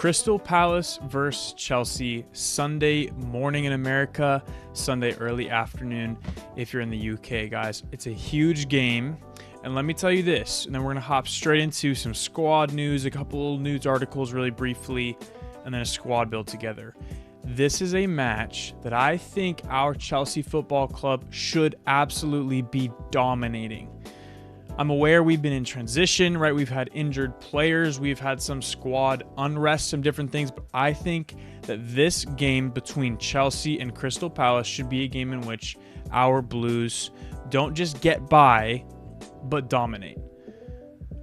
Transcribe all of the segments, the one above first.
Crystal Palace versus Chelsea, Sunday morning in America, Sunday early afternoon if you're in the UK, guys. It's a huge game. And let me tell you this, and then we're going to hop straight into some squad news, a couple news articles really briefly, and then a squad build together. This is a match that I think our Chelsea Football Club should absolutely be dominating. I'm aware we've been in transition, right? We've had injured players. We've had some squad unrest, some different things. But I think that this game between Chelsea and Crystal Palace should be a game in which our Blues don't just get by, but dominate.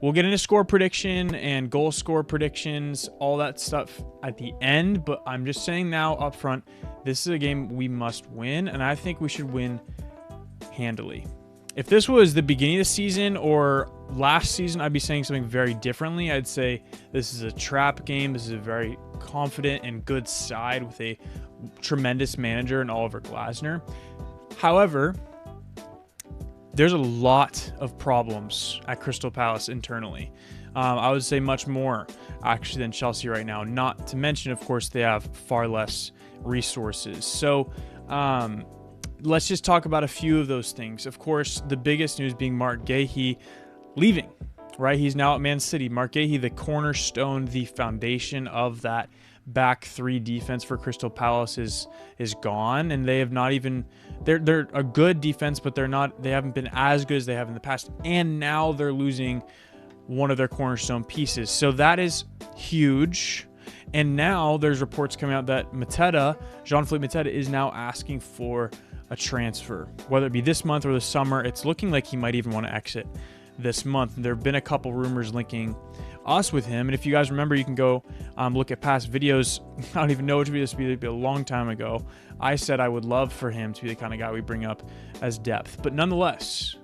We'll get into score prediction and goal score predictions, all that stuff at the end. But I'm just saying now up front, this is a game we must win. And I think we should win handily. If this was the beginning of the season or last season, I'd be saying something very differently. I'd say this is a trap game. This is a very confident and good side with a tremendous manager in Oliver Glasner. However, there's a lot of problems at Crystal Palace internally. I would say much more actually than Chelsea right now. Not to mention, of course, they have far less resources. So, let's just talk about a few of those things. Of course, the biggest news being Marc Guéhi leaving, right? He's now at Man City. Marc Guéhi, the cornerstone, the foundation of that back three defense for Crystal Palace is gone, and they have not even they're a good defense, but they haven't been as good as they have in the past, and now they're losing one of their cornerstone pieces. So that is huge. And now there's reports coming out that Jean-Philippe Mateta is now asking for a transfer, whether it be this month or the summer. It's looking like he might even want to exit this month. There have been a couple rumors linking us with him. And if you guys remember, you can go look at past videos. I don't even know which video this would be a long time ago. I said I would love for him to be the kind of guy we bring up as depth. But nonetheless,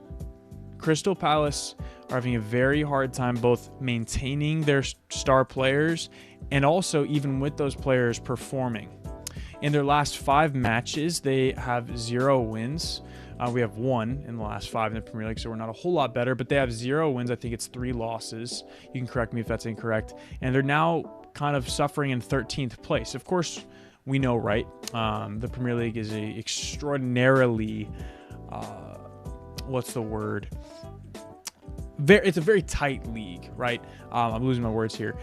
Crystal Palace are having a very hard time both maintaining their star players and also even with those players performing. In their last 5 matches, they have 0 wins. We have 1 in the last 5 in the Premier League, so we're not a whole lot better, but they have 0 wins. I think it's 3 losses. You can correct me if that's incorrect. And they're now kind of suffering in 13th place. Of course, we know, right? The Premier League is a extraordinarily, it's a very tight league, right? I'm losing my words here.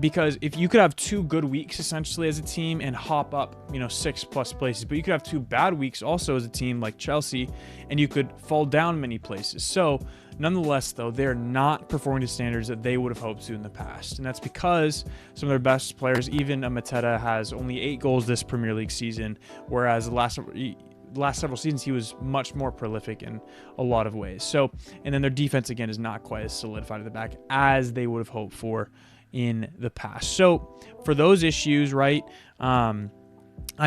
Because if you could have 2 good weeks essentially as a team and hop up, 6+ places, but you could have 2 bad weeks also as a team like Chelsea, and you could fall down many places. So nonetheless, though, they're not performing to standards that they would have hoped to in the past. And that's because some of their best players, even Mateta, has only 8 goals this Premier League season, whereas the last several seasons he was much more prolific in a lot of ways. So, and then their defense again is not quite as solidified at the back as they would have hoped for in the past. So for those issues, right, I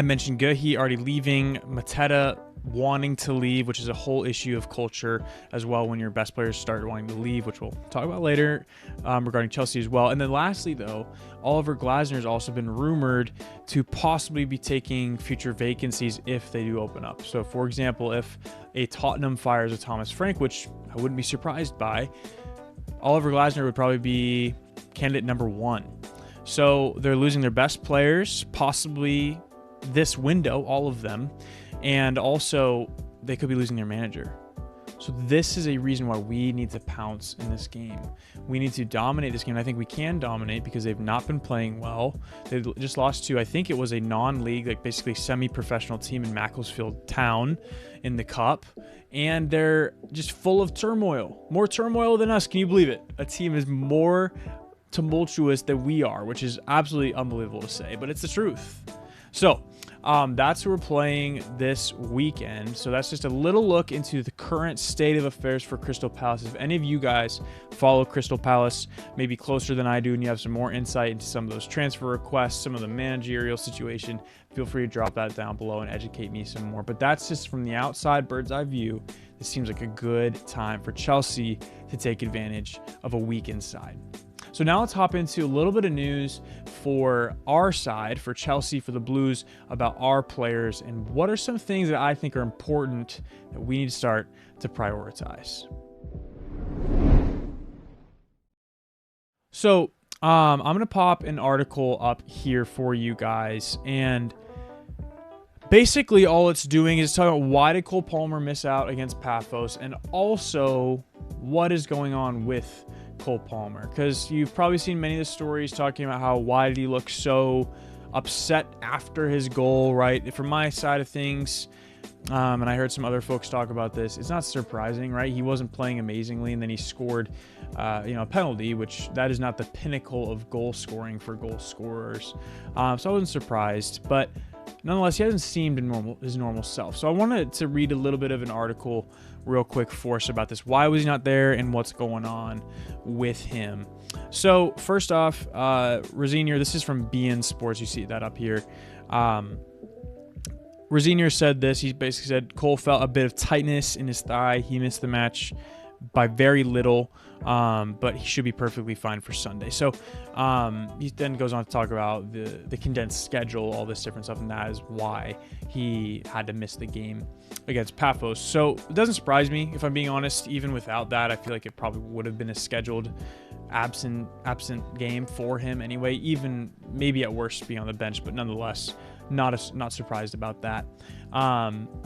mentioned Guéhi already leaving, Mateta wanting to leave, which is a whole issue of culture as well when your best players start wanting to leave, which we'll talk about later regarding Chelsea as well. And then lastly, though, Oliver Glasner has also been rumored to possibly be taking future vacancies if they do open up. So, for example, if a Tottenham fires a Thomas Frank, which I wouldn't be surprised by, Oliver Glasner would probably be candidate number 1. So they're losing their best players, possibly this window, all of them, and also they could be losing their manager. So this is a reason why we need to pounce in this game. We need to dominate this game. I think we can dominate because they've not been playing well. They just lost to, I think it was a non-league, like basically semi-professional team in Macclesfield Town in the Cup. And they're just full of turmoil. More turmoil than us. Can you believe it? A team is more tumultuous than we are, which is absolutely unbelievable to say, but it's the truth. So that's who we're playing this weekend. So that's just a little look into the current state of affairs for Crystal Palace. If any of you guys follow Crystal Palace maybe closer than I do and you have some more insight into some of those transfer requests, some of the managerial situation, feel free to drop that down below and educate me some more. But that's just from the outside bird's eye view. This seems like a good time for Chelsea to take advantage of a weakened side. So now let's hop into a little bit of news for our side, for Chelsea, for the Blues, about our players and what are some things that I think are important that we need to start to prioritize. So I'm going to pop an article up here for you guys, and basically all it's doing is talking about why did Cole Palmer miss out against Paphos, and also what is going on with Cole Palmer, because you've probably seen many of the stories talking about how why did he look so upset after his goal, right? From my side of things, and I heard some other folks talk about this, it's not surprising, right? He wasn't playing amazingly, and then he scored a penalty, which that is not the pinnacle of goal scoring for goal scorers. So I wasn't surprised, but nonetheless, he hasn't seemed his normal self. So I wanted to read a little bit of an article real quick for us about this. Why was he not there, and what's going on with him? So first off, Rosenior, this is from BN Sports. You see that up here. Rosenior said this. He basically said Cole felt a bit of tightness in his thigh. He missed the match by very little, but he should be perfectly fine for Sunday. So he then goes on to talk about the condensed schedule, all this different stuff, and that is why he had to miss the game against Paphos. So it doesn't surprise me, if I'm being honest. Even without that, I feel like it probably would have been a scheduled absent game for him anyway, even maybe at worst be on the bench, but nonetheless not surprised about that.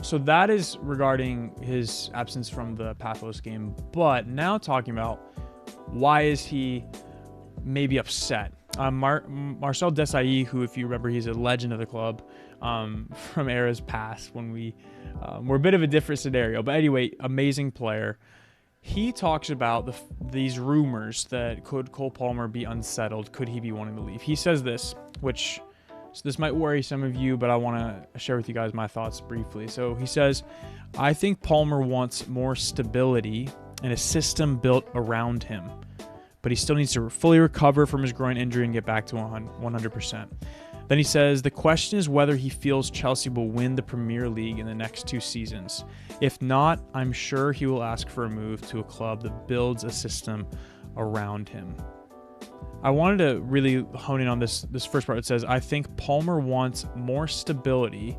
So that is regarding his absence from the Paphos game. But now talking about why is he maybe upset. Marcel Desailly, who, if you remember, he's a legend of the club from eras past when we were a bit of a different scenario. But anyway, amazing player. He talks about these rumors that could Cole Palmer be unsettled? Could he be wanting to leave? He says this, which... So this might worry some of you, but I want to share with you guys my thoughts briefly. So he says, I think Palmer wants more stability and a system built around him, but he still needs to fully recover from his groin injury and get back to 100%. Then he says, the question is whether he feels Chelsea will win the Premier League in the next 2 seasons. If not, I'm sure he will ask for a move to a club that builds a system around him. I wanted to really hone in on this first part. It says, I think Palmer wants more stability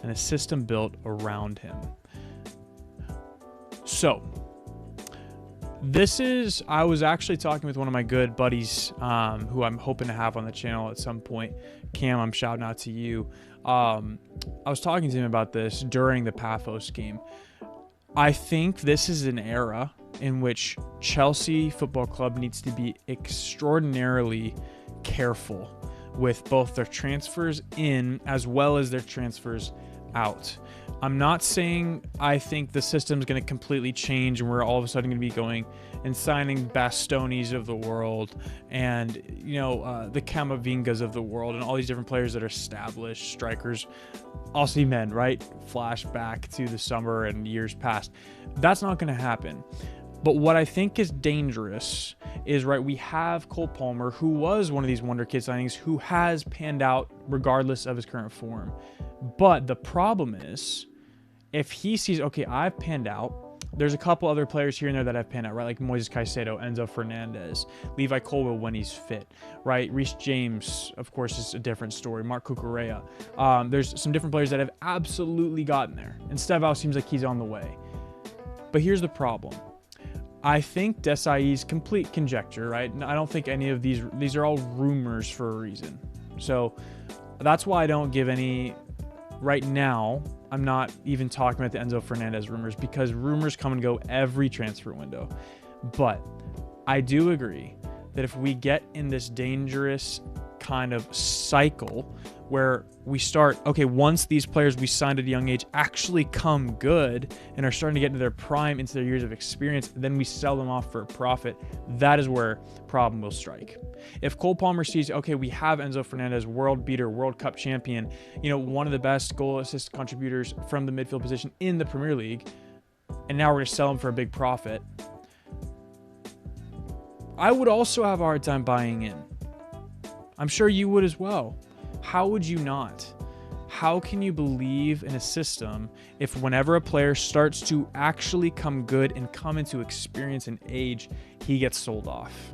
and a system built around him. So, I was actually talking with one of my good buddies who I'm hoping to have on the channel at some point. Cam, I'm shouting out to you. I was talking to him about this during the Paphos game. I think this is an era in which Chelsea Football Club needs to be extraordinarily careful with both their transfers in as well as their transfers out. I'm not saying I think the system is going to completely change and we're all of a sudden going to be going and signing Bastonis of the world and, the Camavingas of the world and all these different players that are established strikers. Aussie men, right? Flashback to the summer and years past. That's not going to happen. But what I think is dangerous is, right, we have Cole Palmer, who was one of these wonder kid signings, who has panned out regardless of his current form. But the problem is, if he sees, okay, I've panned out, there's a couple other players here and there that have panned out, right? Like Moises Caicedo, Enzo Fernandez, Levi Colwill when he's fit, right? Reece James, of course, is a different story. Marc Cucurella. There's some different players that have absolutely gotten there. And Stevao seems like he's on the way. But here's the problem. I think Desailly's complete conjecture, right? I don't think any of these are all rumors for a reason. So that's why I don't give any, right now, I'm not even talking about the Enzo Fernandez rumors because rumors come and go every transfer window. But I do agree that if we get in this dangerous kind of cycle where we start, okay, once these players we signed at a young age actually come good and are starting to get into their prime, into their years of experience, then we sell them off for a profit. That is where problem will strike. If Cole Palmer sees, okay, we have Enzo Fernandez, world beater, World Cup champion, one of the best goal assist contributors from the midfield position in the Premier League, and now we're going to sell him for a big profit, I would also have a hard time buying in. I'm sure you would as well. How would you not? How can you believe in a system if whenever a player starts to actually come good and come into experience and age, he gets sold off?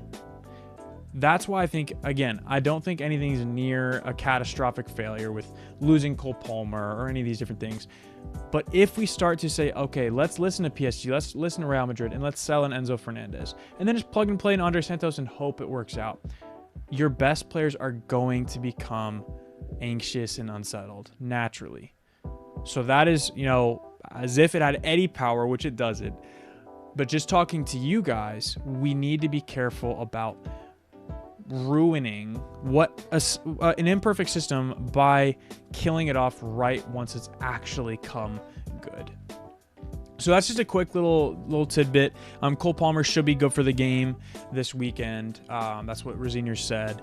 That's why I think, again, I don't think anything's near a catastrophic failure with losing Cole Palmer or any of these different things. But if we start to say, okay, let's listen to PSG, let's listen to Real Madrid, and let's sell an Enzo Fernandez, and then just plug and play an Andre Santos and hope it works out, your best players are going to become anxious and unsettled naturally. So that is, as if it had any power, which it doesn't. But just talking to you guys, we need to be careful about ruining an imperfect system by killing it off right once it's actually come good. So that's just a quick little tidbit. Cole Palmer should be good for the game this weekend. That's what Rosenior said.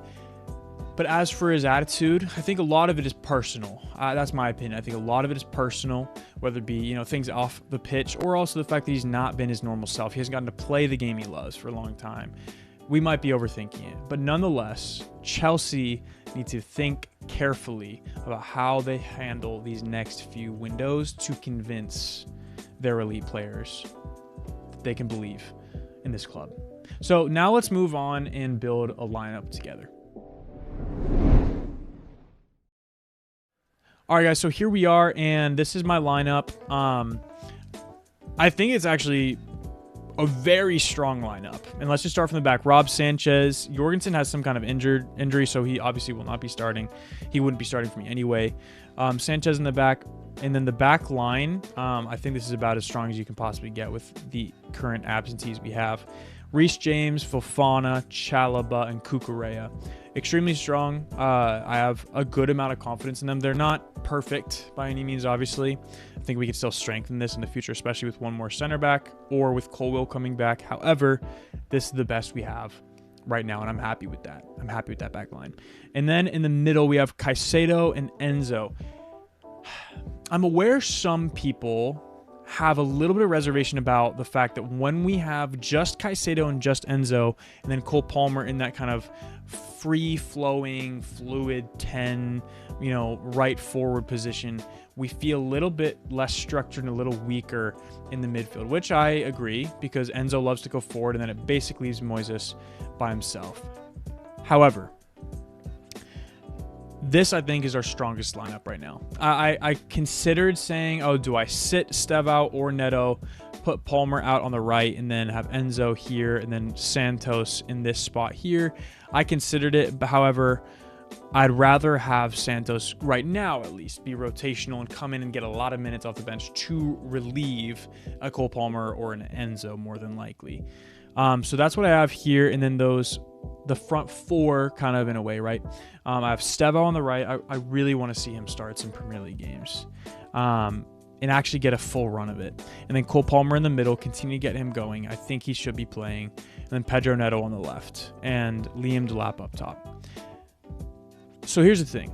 But as for his attitude, I think a lot of it is personal. That's my opinion. I think a lot of it is personal, whether it be, things off the pitch or also the fact that he's not been his normal self. He hasn't gotten to play the game he loves for a long time. We might be overthinking it. But nonetheless, Chelsea need to think carefully about how they handle these next few windows to convince their elite players that they can believe in this club. So now let's move on and build a lineup together. All right, guys, so here we are, and this is my lineup. I think it's actually a very strong lineup. And let's just start from the back. Rob Sanchez. Jorgensen has some kind of injury, so he obviously will not be starting. He wouldn't be starting for me anyway. Sanchez in the back. And then the back line, I think this is about as strong as you can possibly get with the current absentees we have. Reece James, Fofana, Chalobah, and Cucurella. Extremely strong. I have a good amount of confidence in them. They're not perfect by any means, obviously. I think we can still strengthen this in the future, especially with one more center back or with Colwill coming back. However, this is the best we have right now, and I'm happy with that. I'm happy with that back line. And then in the middle, we have Caicedo and Enzo. I'm aware some people have a little bit of reservation about the fact that when we have just Caicedo and just Enzo, and then Cole Palmer in that kind of free-flowing, fluid 10, right forward position, we feel a little bit less structured and a little weaker in the midfield, which I agree, because Enzo loves to go forward, and then it basically leaves Moises by himself. However, this, I think, is our strongest lineup right now. I considered saying, do I sit Estevao or Neto, put Palmer out on the right, and then have Enzo here, and then Santos in this spot here. I considered it, but however, I'd rather have Santos right now, at least, be rotational and come in and get a lot of minutes off the bench to relieve a Cole Palmer or an Enzo, more than likely. So that's what I have here, and then the front four, kind of in a way, right? I have Estevao on the right. I really want to see him start some Premier League games and actually get a full run of it. And then Cole Palmer in the middle, continue to get him going. I think he should be playing. And then Pedro Neto on the left and Liam Delap up top. So here's the thing.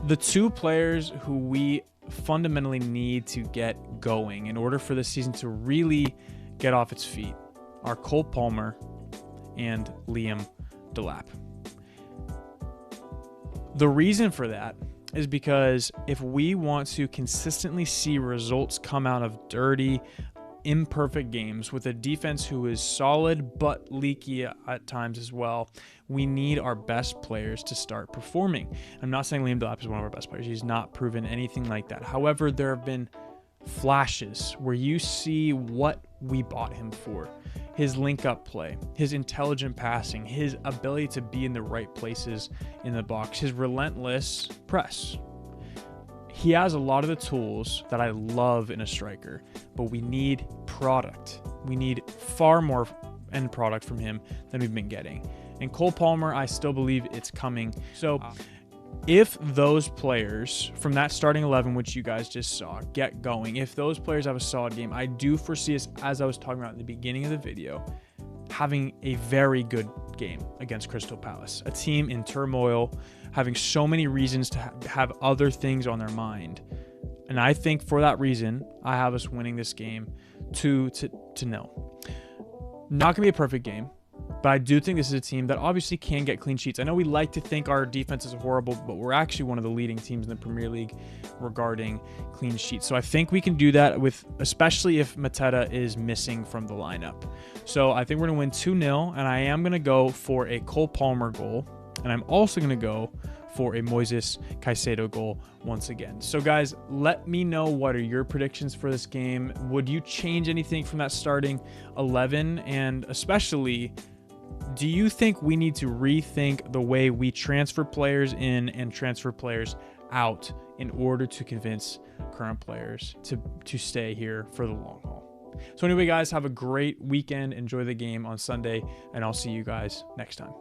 The two players who we fundamentally need to get going in order for this season to really get off its feet are Cole Palmer and Liam Delap. The reason for that is because if we want to consistently see results come out of dirty, imperfect games with a defense who is solid but leaky at times as well, we need our best players to start performing. I'm not saying Liam Delap is one of our best players. He's not proven anything like that. However, there have been flashes where you see what we bought him for. His link-up play, his intelligent passing, his ability to be in the right places in the box, his relentless press. He has a lot of the tools that I love in a striker, but we need product. We need far more end product from him than we've been getting. And Cole Palmer, I still believe it's coming. So if those players from that starting 11, which you guys just saw, get going, if those players have a solid game, I do foresee us, as I was talking about in the beginning of the video, having a very good game against Crystal Palace, a team in turmoil, having so many reasons to have other things on their mind. And I think for that reason, I have us winning this game 2-0. Not going to be a perfect game, but I do think this is a team that obviously can get clean sheets. I know we like to think our defense is horrible, but we're actually one of the leading teams in the Premier League regarding clean sheets. So I think we can do that with, especially if Mateta is missing from the lineup. So I think we're going to win 2-0, and I am going to go for a Cole Palmer goal, and I'm also going to go for a Moises Caicedo goal once again. So guys, let me know, what are your predictions for this game? Would you change anything from that starting 11? And especially, Do you think we need to rethink the way we transfer players in and transfer players out in order to convince current players to stay here for the long haul? So anyway, guys, have a great weekend. Enjoy the game on Sunday, and I'll see you guys next time.